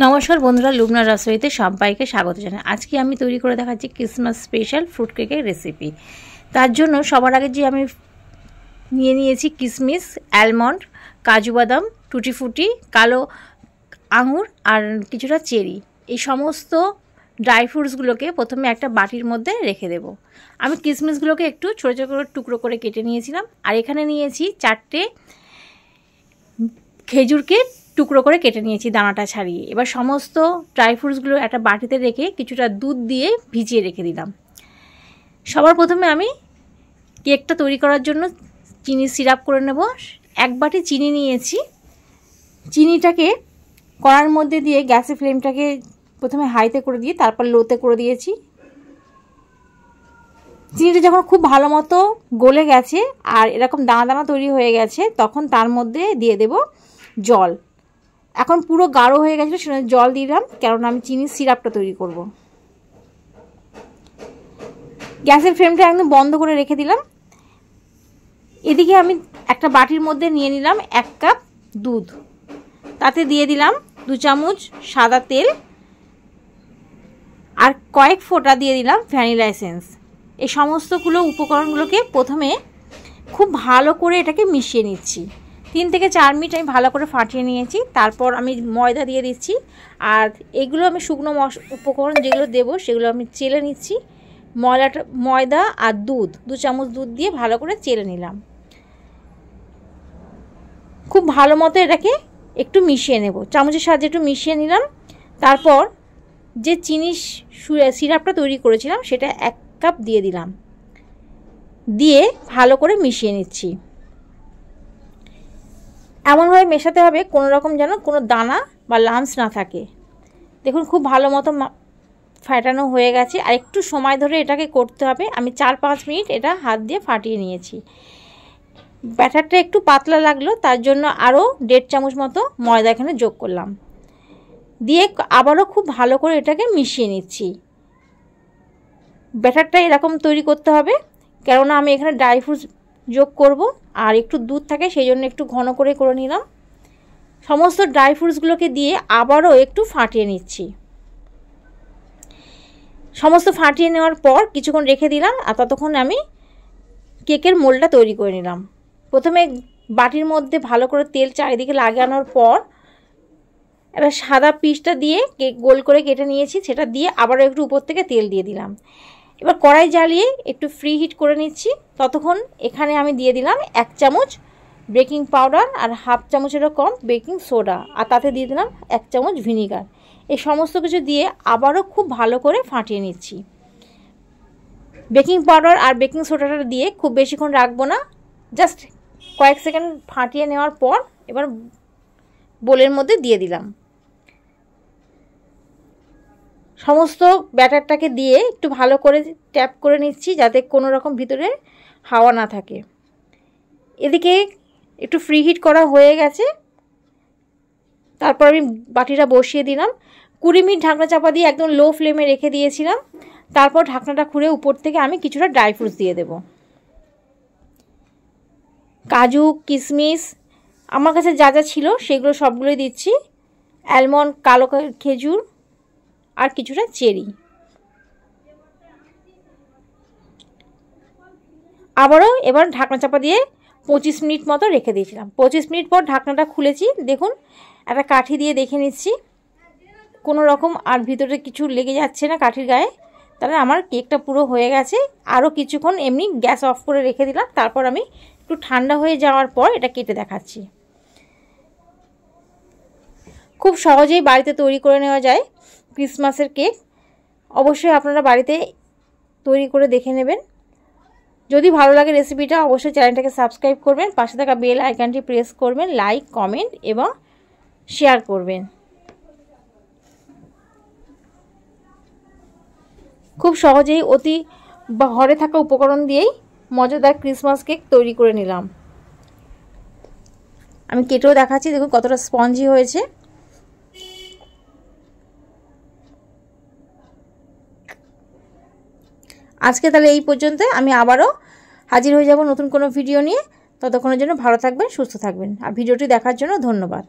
নমস্কার বন্ধুরা, লুবনা রসোইতে সবাইকে স্বাগত জানাই। আজকে আমি তৈরি করে দেখাচ্ছি ক্রিসমাস স্পেশাল ফ্রুট কেকের রেসিপি। তার জন্য সবার আগে যে আমি নিয়ে নিয়েছি কিশমিশ, অ্যালমন্ড, কাজু বাদাম, টুটি ফুটি, কালো আঙুর আর কিছুটা চেরি। এই সমস্ত ড্রাই ফ্রুটসগুলোকে প্রথমে একটা বাটির মধ্যে রেখে দেব। আমি কিশমিশগুলোকে একটু ছোটো ছোটো করে টুকরো করে কেটে নিয়েছিলাম। আর এখানে নিয়েছি 4টে খেজুরকে টুকরো করে কেটে নিয়েছি দানাটা ছাড়িয়ে। এবার সমস্ত ড্রাই ফ্রুটসগুলো একটা বাটিতে রেখে কিছুটা দুধ দিয়ে ভিজিয়ে রেখে দিলাম। সবার প্রথমে আমি কেকটা তৈরি করার জন্য চিনি সিরাপ করে নেব। 1 বাটি চিনি নিয়েছি। চিনিটাকে কড়ার মধ্যে দিয়ে গ্যাসের ফ্লেমটাকে প্রথমে হাইতে করে দিয়ে তারপর লোতে করে দিয়েছি। চিনিটা যখন খুব ভালো মতো গলে গেছে আর এরকম দানা দানা তৈরি হয়ে গেছে, তখন তার মধ্যে দিয়ে দেব জল। এখন পুরো গাঢ় হয়ে গেছে, সেখানে জল দিলাম, কারণ আমি চিনির সিরাপটা তৈরি করব। গ্যাসের ফ্লেমটা একদম বন্ধ করে রেখে দিলাম। এদিকে আমি একটা বাটির মধ্যে নিয়ে নিলাম 1 কাপ দুধ। তাতে দিয়ে দিলাম 2 চামচ সাদা তেল আর কয়েক ফোঁটা দিয়ে দিলাম ভ্যানিলা এসেন্স। এই সমস্তগুলো উপকরণগুলোকে প্রথমে খুব ভালো করে এটাকে মিশিয়ে নিচ্ছি। 3 থেকে 4 মিনিট আমি ভালো করে ফাটিয়ে নিয়েছি। তারপর আমি ময়দা দিয়ে দিচ্ছি। আর এগুলো আমি শুকনো উপকরণ যেগুলো দেবো সেগুলো আমি চেলে নিচ্ছি। ময়দা আর দুধ 2 চামচ দুধ দিয়ে ভালো করে চেলে নিলাম। খুব ভালো মতো এটাকে একটু মিশিয়ে নেব, চামচের সাহায্যে একটু মিশিয়ে নিলাম। তারপর যে চিনি সিরাপটা তৈরি করেছিলাম সেটা 1 কাপ দিয়ে দিলাম, দিয়ে ভালো করে মিশিয়ে নিচ্ছি। এমনভাবে মেশাতে হবে কোনো রকম যেন কোনো দানা বা লাম্পস না থাকে। দেখুন খুব ভালো মতো ফাটানো হয়ে গেছে। আর একটু সময় ধরে এটাকে করতে হবে। আমি 4-5 মিনিট এটা হাত দিয়ে ফাটিয়ে নিয়েছি। ব্যাটারটা একটু পাতলা লাগলো, তার জন্য আরও 1.5 চামচ মতো ময়দা এখানে যোগ করলাম, দিয়ে আবারও খুব ভালো করে এটাকে মিশিয়ে নিচ্ছি। ব্যাটারটা এরকম তৈরি করতে হবে, কেননা আমি এখানে ড্রাই ফ্রুটস যোগ করব আর একটু দুধ থাকে, সেই জন্য একটু ঘন করে নিলাম। সমস্ত ড্রাই ফ্রুটসগুলোকে দিয়ে আবারও একটু ফাটিয়ে নিচ্ছি। সমস্ত ফাটিয়ে নেওয়ার পর কিছুক্ষণ রেখে দিলাম। আর ততক্ষণ আমি কেকের মোল্ডটা তৈরি করে নিলাম। প্রথমে বাটির মধ্যে ভালো করে তেল চারিদিকে লাগানোর পর এবার সাদা পিসটা দিয়ে কেক গোল করে কেটে নিয়েছি, সেটা দিয়ে আবারও একটু উপর থেকে তেল দিয়ে দিলাম। এবার কড়াই জ্বালিয়ে একটু ফ্রি হিট করে নিচ্ছি। ততক্ষণ এখানে আমি দিয়ে দিলাম 1 চামচ বেকিং পাউডার আর 1/2 চামচেরও কম বেকিং সোডা, আর তাতে দিয়ে দিলাম 1 চামচ ভিনিগার। এই সমস্ত কিছু দিয়ে আবারও খুব ভালো করে ফাটিয়ে নিচ্ছি। বেকিং পাউডার আর বেকিং সোডাটা দিয়ে খুব বেশিক্ষণ রাখবো না, জাস্ট কয়েক সেকেন্ড ফাটিয়ে নেওয়ার পর এবার বোলের মধ্যে দিয়ে দিলাম। সমস্ত ব্যাটারটাকে দিয়ে একটু ভালো করে ট্যাপ করে নিচ্ছি, যাতে কোনো রকম ভিতরে হাওয়া না থাকে। এদিকে একটু ফ্রি হিট করা হয়ে গেছে। তারপর আমি বাটিটা বসিয়ে দিলাম। 20 মিনিট ঢাকনা চাপা দিয়ে একদম লো ফ্লেমে রেখে দিয়েছিলাম। তারপর ঢাকনাটা খুলে উপর থেকে আমি কিছুটা ড্রাই ফ্রুটস দিয়ে দেব। কাজু, কিশমিশ, আমার কাছে যা যা ছিল সেগুলো সবগুলোই দিচ্ছি। অ্যালমন্ড, কালো খেজুর আর কিছুটা চেরি। আবারও এবার ঢাকনা চাপা দিয়ে 25 মিনিট মতো রেখে দিয়েছিলাম। 25 মিনিট পর ঢাকনাটা খুলেছি। দেখুন একটা কাঠি দিয়ে দেখে নিচ্ছি কোনো রকম আর ভিতরে কিছু লেগে যাচ্ছে না কাঠির গায়ে। তাহলে আমার কেকটা পুরো হয়ে গেছে। আরও কিছুক্ষণ এমনি গ্যাস অফ করে রেখে দিলাম। তারপর আমি একটু ঠান্ডা হয়ে যাওয়ার পর এটা কেটে দেখাচ্ছি। খুব সহজেই বাড়িতে তৈরি করে নেওয়া যায় ক্রিসমাসের কেক। অবশ্যই আপনারা বাড়িতে তৈরি করে দেখে নেবেন। যদি ভালো লাগে রেসিপিটা, অবশ্যই চ্যানেলটাকে সাবস্ক্রাইব করবেন, পাশে থাকা বেল আইকনটি প্রেস করবেন, লাইক, কমেন্ট এবং শেয়ার করবেন। খুব সহজেই অতি ঘরে থাকা উপকরণ দিয়েই মজাদার ক্রিসমাস কেক তৈরি করে নিলাম। আমি কেটেও দেখাচ্ছি, দেখুন কতটা স্পঞ্জি হয়েছে। আজকে তাহলে এই পর্যন্ত। আমি আবারও হাজির হয়ে যাব নতুন কোনো ভিডিও নিয়ে। ততক্ষণের জন্য ভালো থাকবেন, সুস্থ থাকবেন। আর ভিডিওটি দেখার জন্য ধন্যবাদ।